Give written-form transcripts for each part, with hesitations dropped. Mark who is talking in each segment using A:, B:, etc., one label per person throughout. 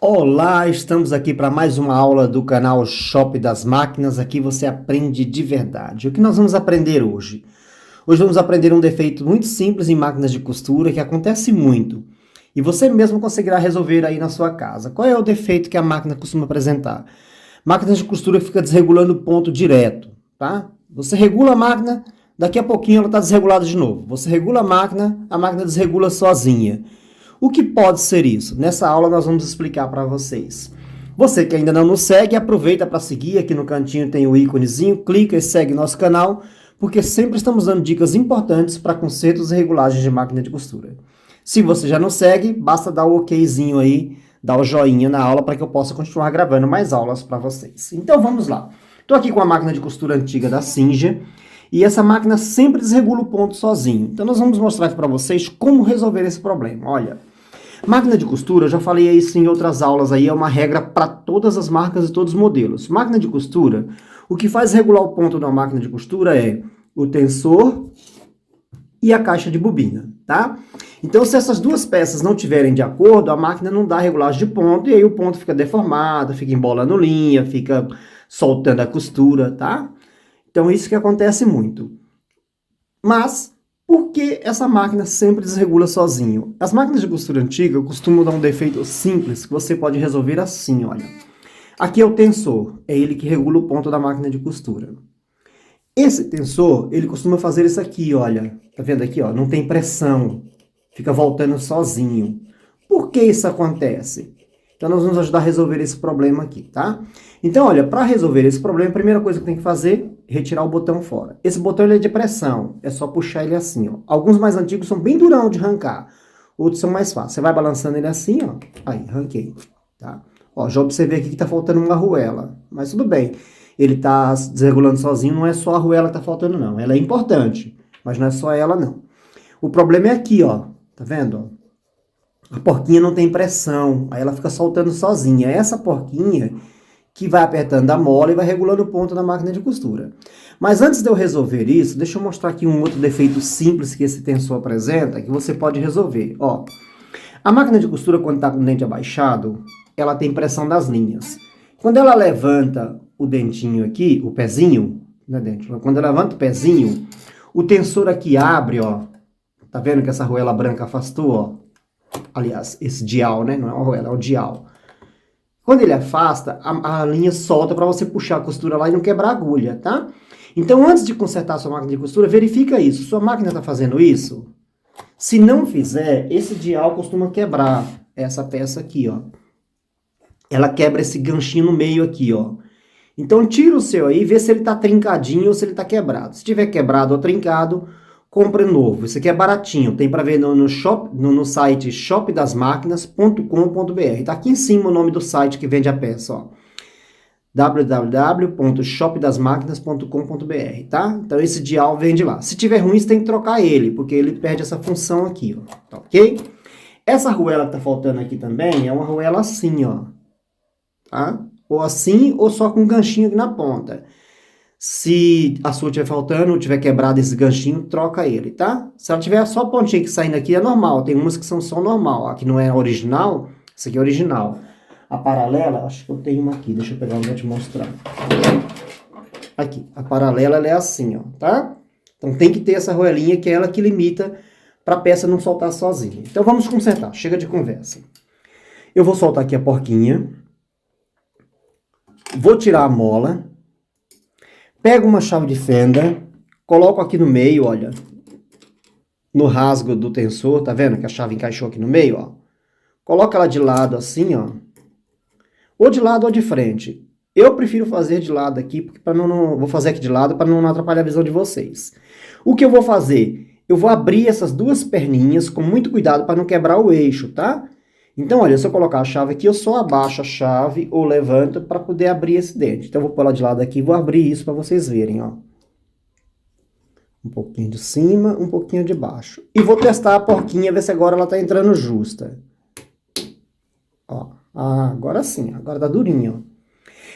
A: Olá, estamos aqui para mais uma aula do canal Shop das Máquinas. Aqui você aprende de verdade. O que nós vamos aprender hoje? Hoje vamos aprender um defeito muito simples em máquinas de costura que acontece muito e você mesmo conseguirá resolver aí na sua casa. Qual é o defeito que a máquina costuma apresentar? Máquinas de costura que fica desregulando o ponto direto, tá? Você regula a máquina, daqui a pouquinho ela está desregulada de novo. Você regula a máquina desregula sozinha. O que pode ser isso? Nessa aula nós vamos explicar para vocês. Você que ainda não nos segue, aproveita para seguir. Aqui no cantinho tem o íconezinho, clica e segue nosso canal, porque sempre estamos dando dicas importantes para consertos e regulagens de máquina de costura. Se você já não segue, basta dar o okzinho aí, dar o joinha na aula para que eu possa continuar gravando mais aulas para vocês. Então vamos lá. Estou aqui com a máquina de costura antiga da Singer. E essa máquina sempre desregula o ponto sozinho. Então nós vamos mostrar aqui para vocês como resolver esse problema. Olha, máquina de costura, eu já falei isso em outras aulas aí, é uma regra para todas as marcas e todos os modelos. Máquina de costura, o que faz regular o ponto da máquina de costura é o tensor e a caixa de bobina, tá? Então se essas duas peças não tiverem de acordo, a máquina não dá regulagem de ponto e aí o ponto fica deformado, fica embolando linha, fica soltando a costura, tá? Então, isso que acontece muito. Mas, por que essa máquina sempre desregula sozinho? As máquinas de costura antiga costumam dar um defeito simples que você pode resolver assim, olha. Aqui é o tensor, é ele que regula o ponto da máquina de costura. Esse tensor, ele costuma fazer isso aqui, olha. Tá vendo aqui, ó? Não tem pressão, fica voltando sozinho. Por que isso acontece? Então, nós vamos ajudar a resolver esse problema aqui, tá? Então, olha, para resolver esse problema, a primeira coisa que tem que fazer é retirar o botão fora. Esse botão ele é de pressão, é só puxar ele assim, ó. Alguns mais antigos são bem durão de arrancar, outros são mais fáceis. Você vai balançando ele assim, ó. Aí, arranquei, tá? Ó, já observei aqui que tá faltando uma arruela, mas tudo bem. Ele tá desregulando sozinho, não é só a arruela que tá faltando, não. Ela é importante, mas não é só ela, não. O problema é aqui, ó. Tá vendo, ó? A porquinha não tem pressão, aí ela fica soltando sozinha. É essa porquinha que vai apertando a mola e vai regulando o ponto da máquina de costura. Mas antes de eu resolver isso, deixa eu mostrar aqui um outro defeito simples que esse tensor apresenta, que você pode resolver. Ó, a máquina de costura, quando está com o dente abaixado, ela tem pressão das linhas. Quando ela levanta o dentinho aqui, o pezinho, né, dente? Quando ela levanta o pezinho, o tensor aqui abre, ó. Tá vendo que essa arruela branca afastou, ó? Aliás, esse dial, né? Não é uma arruela, é o dial. Quando ele afasta, a linha solta para você puxar a costura lá e não quebrar a agulha, tá? Então, antes de consertar a sua máquina de costura, verifica isso. Sua máquina está fazendo isso? Se não fizer, esse dial costuma quebrar essa peça aqui, ó. Ela quebra esse ganchinho no meio aqui, ó. Então, tira o seu aí e vê se ele está trincadinho ou se ele está quebrado. Se tiver quebrado ou trincado, compre novo. Isso aqui é baratinho. Tem para ver no site shopdasmaquinas.com.br. Tá aqui em cima o nome do site que vende a peça, ó. www.shopdasmaquinas.com.br, tá? Então esse dial vende lá. Se tiver ruim, você tem que trocar ele, porque ele perde essa função aqui, ó. Tá ok? Essa arruela que tá faltando aqui também é uma arruela assim, ó. Tá? Ou assim, ou só com um ganchinho aqui na ponta. Se a sua estiver faltando ou tiver quebrado esse ganchinho, troca ele, tá? Se ela tiver só a pontinha que saindo aqui, é normal. Tem umas que são só normal. Aqui não é original, essa aqui é original. A paralela, acho que eu tenho uma aqui. Deixa eu pegar uma e te mostrar. Aqui, a paralela ela é assim, ó, tá? Então tem que ter essa arruelinha que é ela que limita para a peça não soltar sozinha. Então vamos consertar, chega de conversa. Eu vou soltar aqui a porquinha. Vou tirar a mola. Pego uma chave de fenda, coloco aqui no meio, olha, no rasgo do tensor, tá vendo que a chave encaixou aqui no meio, ó? Coloca ela de lado assim, ó, ou de lado ou de frente. Eu prefiro fazer de lado aqui, porque vou fazer aqui de lado para não atrapalhar a visão de vocês. O que eu vou fazer? Eu vou abrir essas duas perninhas com muito cuidado para não quebrar o eixo, tá? Então, olha, se eu colocar a chave aqui, eu só abaixo a chave ou levanto para poder abrir esse dente. Então, eu vou pôr ela de lado aqui e vou abrir isso para vocês verem, ó. Um pouquinho de cima, um pouquinho de baixo. E vou testar a porquinha, ver se agora ela tá entrando justa. Ó, agora sim, agora tá durinha, ó.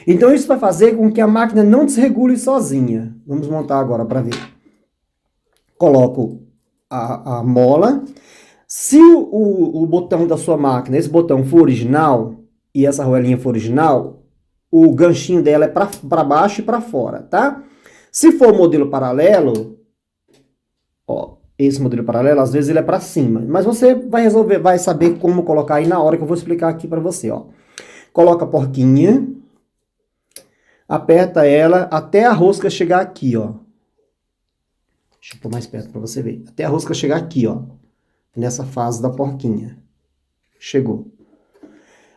A: Então, isso vai fazer com que a máquina não desregule sozinha. Vamos montar agora para ver. Coloco a mola. Se o botão da sua máquina, esse botão for original, e essa arruelinha for original, o ganchinho dela é para baixo e para fora, tá? Se for modelo paralelo, ó, esse modelo paralelo, às vezes ele é para cima, mas você vai resolver, vai saber como colocar aí na hora que eu vou explicar aqui para você, ó. Coloca a porquinha, aperta ela até a rosca chegar aqui, ó. Deixa eu pôr mais perto para você ver. Até a rosca chegar aqui, ó, nessa fase da porquinha. Chegou.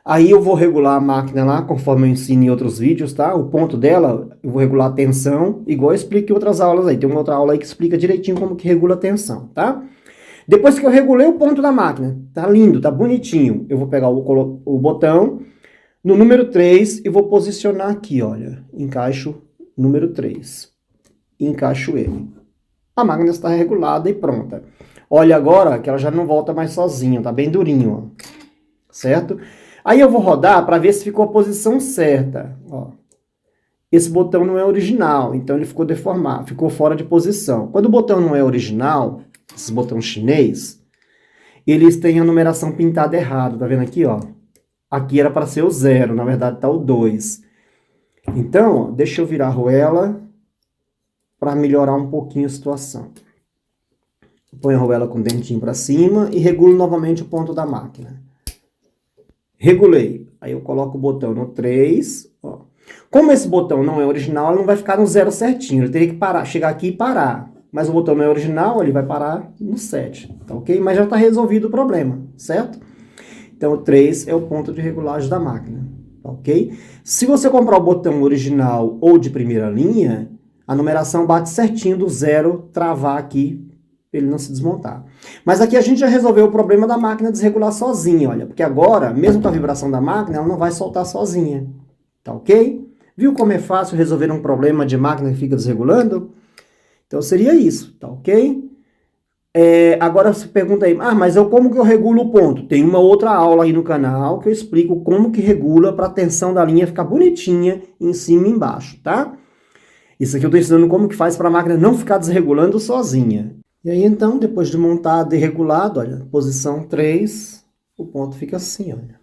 A: Aí eu vou regular a máquina lá, conforme eu ensino em outros vídeos, tá? O ponto dela, eu vou regular a tensão, igual eu explico em outras aulas aí. Tem uma outra aula aí que explica direitinho como que regula a tensão, tá? Depois que eu regulei o ponto da máquina, tá lindo, tá bonitinho, eu vou pegar o botão no número 3 e vou posicionar aqui, olha. Encaixo número 3. Encaixo ele. A máquina está regulada e pronta. Olha agora que ela já não volta mais sozinha, tá bem durinho, ó. Certo? Aí eu vou rodar para ver se ficou a posição certa. Ó. Esse botão não é original, então ele ficou deformado, ficou fora de posição. Quando o botão não é original, esses botões chinês, eles têm a numeração pintada errado, tá vendo aqui, ó? Aqui era para ser o 0, na verdade tá o 2. Então, ó, deixa eu virar a arruela para melhorar um pouquinho a situação. Põe a arruela com o dentinho para cima e regulo novamente o ponto da máquina. Regulei. Aí eu coloco o botão no 3. Ó. Como esse botão não é original, ele não vai ficar no 0 certinho. Ele teria que parar, chegar aqui e parar. Mas o botão não é original, ele vai parar no 7. Tá ok? Mas já está resolvido o problema, certo? Então o 3 é o ponto de regulagem da máquina. Tá ok? Se você comprar o botão original ou de primeira linha, a numeração bate certinho do 0, travar aqui, para ele não se desmontar. Mas aqui a gente já resolveu o problema da máquina desregular sozinha, olha. Porque agora, mesmo com a vibração da máquina, ela não vai soltar sozinha. Tá ok? Viu como é fácil resolver um problema de máquina que fica desregulando? Então seria isso, tá ok? Agora você pergunta aí, mas como que eu regulo o ponto? Tem uma outra aula aí no canal que eu explico como que regula para a tensão da linha ficar bonitinha em cima e embaixo, tá? Isso aqui eu estou ensinando como que faz para a máquina não ficar desregulando sozinha. E aí, então, depois de montado e regulado, olha, posição 3, o ponto fica assim, olha.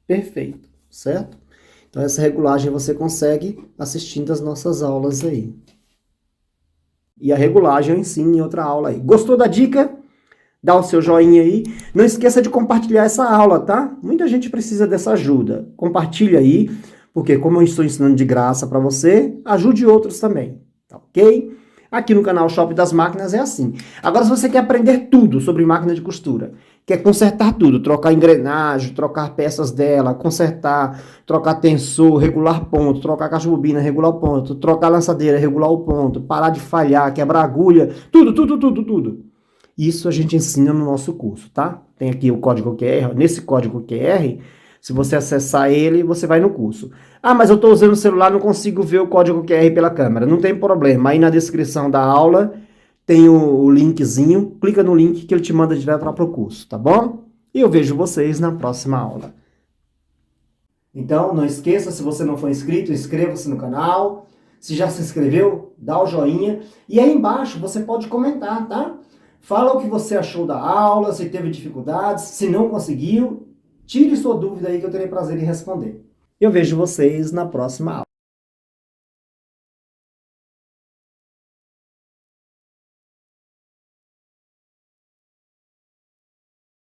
A: Perfeito, certo? Então, essa regulagem você consegue assistindo as nossas aulas aí. E a regulagem eu ensino em outra aula aí. Gostou da dica? Dá o seu joinha aí. Não esqueça de compartilhar essa aula, tá? Muita gente precisa dessa ajuda. Compartilha aí, porque como eu estou ensinando de graça para você, ajude outros também, tá ok? Aqui no canal Shop das Máquinas é assim. Agora, se você quer aprender tudo sobre máquina de costura, quer consertar tudo, trocar engrenagem, trocar peças dela, consertar, trocar tensor, regular ponto, trocar caixa de bobina, regular o ponto, trocar lançadeira, regular o ponto, parar de falhar, quebrar agulha, tudo. Isso a gente ensina no nosso curso, tá? Tem aqui o código QR, nesse código QR, se você acessar ele, você vai no curso. Mas eu estou usando o celular, não consigo ver o código QR pela câmera. Não tem problema. Aí na descrição da aula tem o linkzinho. Clica no link que ele te manda direto lá para o curso, tá bom? E eu vejo vocês na próxima aula. Então, não esqueça, se você não for inscrito, inscreva-se no canal. Se já se inscreveu, dá o joinha. E aí embaixo você pode comentar, tá? Fala o que você achou da aula, se teve dificuldades, se não conseguiu. Tire sua dúvida aí que eu terei prazer em responder. Eu vejo vocês na próxima aula.